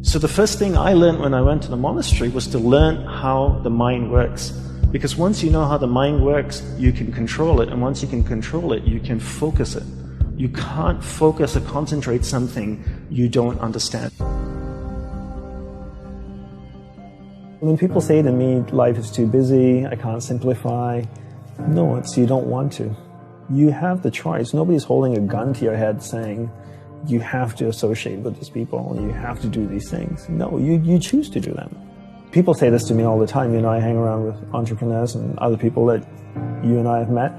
So the first thing I learned when I went to the monastery was to learn how the mind works. Because once you know how the mind works, you can control it. And once you can control it, you can focus it. You can't focus or concentrate something you don't understand. When people say to me, life is too busy, I can't simplify, no, it's you don't want to. You have the choice. Nobody's holding a gun to your head saying, you have to associate with these people, you have to do these things. No, you choose to do them. People say this to me all the time. You know, I hang around with entrepreneurs and other people that you and I have met.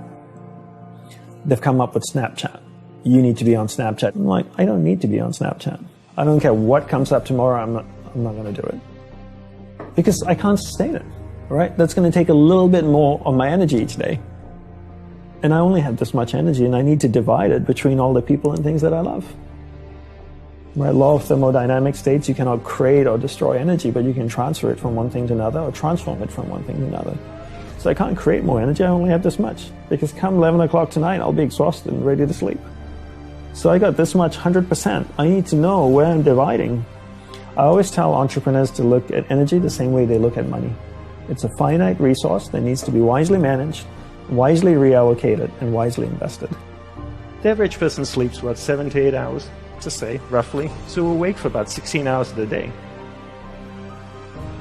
They've come up with Snapchat. You need to be on Snapchat. I'm like, I don't need to be on Snapchat. I don't care what comes up tomorrow, I'm not going to do it. Because I can't sustain it, right? That's going to take a little bit more of my energy each day. And I only have this much energy, and I need to divide it between all the people and things that I love. Right? Law of thermodynamics states you cannot create or destroy energy, but you can transfer it from one thing to another or transform it from one thing to another. So I can't create more energy, I only have this much. Because come 11 o'clock tonight, I'll be exhausted and ready to sleep. So I got this much, 100%. I need to know where I'm dividing. I always tell entrepreneurs to look at energy the same way they look at money. It's a finite resource that needs to be wisely managed, wisely reallocated, and wisely invested. The average person sleeps, what, 7 to 8 hours, to say, roughly. So we're awake for about 16 hours of the day.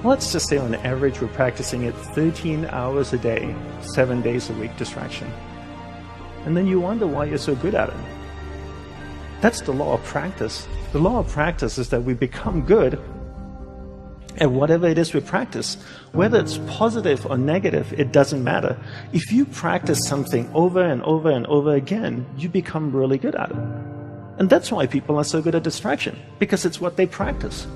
Let's just say on average we're practicing it 13 hours a day, 7 days a week distraction. And then you wonder why you're so good at it. That's the law of practice. The law of practice is that we become good at whatever it is we practice. Whether it's positive or negative, it doesn't matter. If you practice something over and over and over again, you become really good at it. And that's why people are so good at distraction, because it's what they practice.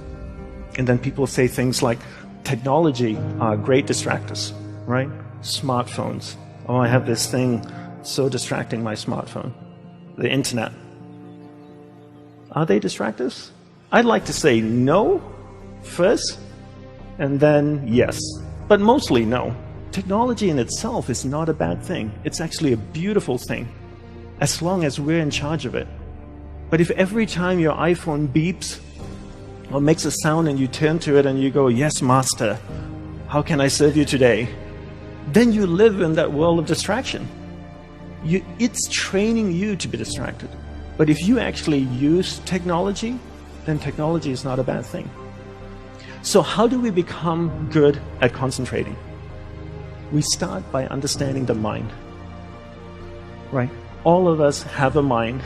And then people say things like, technology are great distractors, right? Smartphones. Oh, I have this thing so distracting, my smartphone. The internet. Are they distractors? I'd like to say no first, and then yes. But mostly no. Technology in itself is not a bad thing. It's actually a beautiful thing, as long as we're in charge of it. But if every time your iPhone beeps or makes a sound and you turn to it and you go, yes, master, how can I serve you today? Then you live in that world of distraction. It's training you to be distracted. But if you actually use technology, then technology is not a bad thing. So how do we become good at concentrating? We start by understanding the mind, right? All of us have a mind.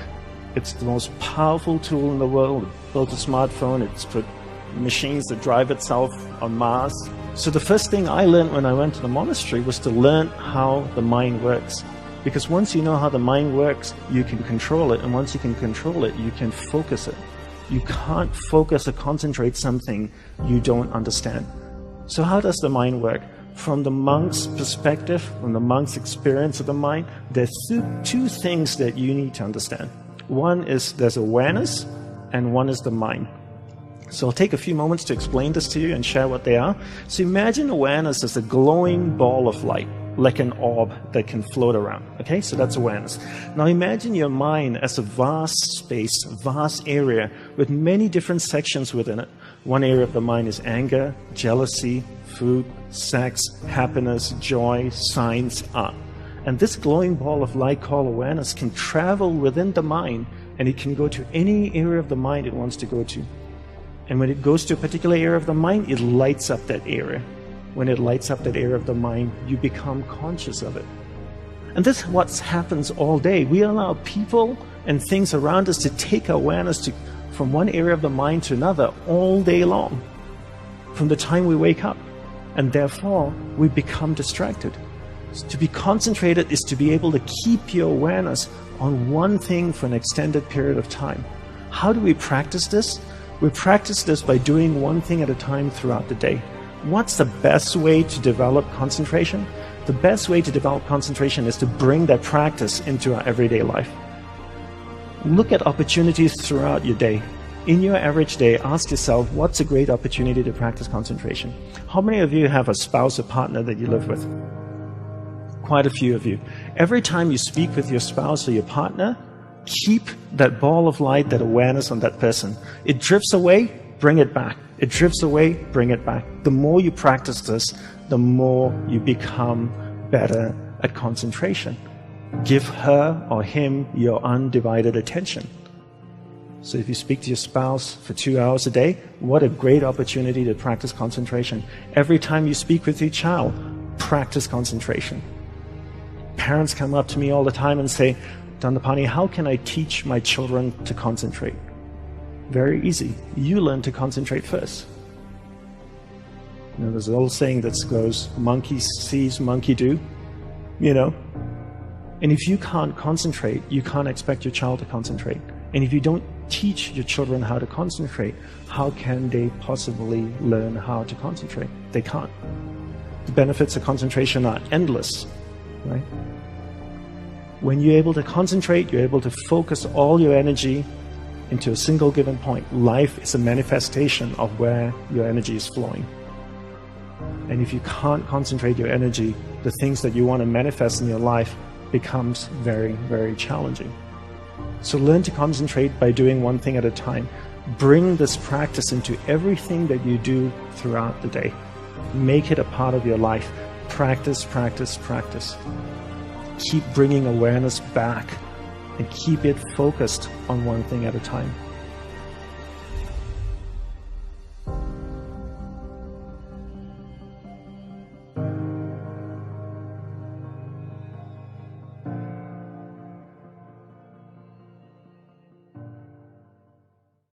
It's the most powerful tool in the world. It built a smartphone, it's put machines that drive itself on Mars. So the first thing I learned when I went to the monastery was to learn how the mind works. Because once you know how the mind works, you can control it. And once you can control it, you can focus it. You can't focus or concentrate something you don't understand. So how does the mind work? From the monk's perspective, from the monk's experience of the mind, there's two things that you need to understand. One is there's awareness, and one is the mind. So I'll take a few moments to explain this to you and share what they are. So imagine awareness as a glowing ball of light, like an orb that can float around. Okay, so that's awareness. Now imagine your mind as a vast space, vast area with many different sections within it. One area of the mind is anger, jealousy, food, sex, happiness, joy, science, art. And this glowing ball of light called awareness can travel within the mind, and it can go to any area of the mind it wants to go to. And when it goes to a particular area of the mind, it lights up that area. When it lights up that area of the mind, you become conscious of it. And this is what happens all day. We allow people and things around us to take awareness from one area of the mind to another all day long, from the time we wake up. And therefore, we become distracted. To be concentrated is to be able to keep your awareness on one thing for an extended period of time. How do we practice this? We practice this by doing one thing at a time throughout the day. What's the best way to develop concentration? The best way to develop concentration is to bring that practice into our everyday life. Look at opportunities throughout your day. In your average day, ask yourself, what's a great opportunity to practice concentration? How many of you have a spouse or partner that you live with? Quite a few of you. Every time you speak with your spouse or your partner, keep that ball of light, that awareness on that person. It drifts away, bring it back. It drifts away, bring it back. The more you practice this, the more you become better at concentration. Give her or him your undivided attention. So if you speak to your spouse for 2 hours a day, what a great opportunity to practice concentration. Every time you speak with your child, practice concentration. Parents come up to me all the time and say, Dandapani, how can I teach my children to concentrate? Very easy. You learn to concentrate first. You know, there's an old saying that goes, monkey sees, monkey do, you know. And if you can't concentrate, you can't expect your child to concentrate. And if you don't teach your children how to concentrate, how can they possibly learn how to concentrate? They can't. The benefits of concentration are endless, right? When you're able to concentrate, you're able to focus all your energy into a single given point. Life is a manifestation of where your energy is flowing. And if you can't concentrate your energy, the things that you want to manifest in your life becomes very, very challenging. So learn to concentrate by doing one thing at a time. Bring this practice into everything that you do throughout the day. Make it a part of your life. Practice, practice, practice. Keep bringing awareness back and keep it focused on one thing at a time.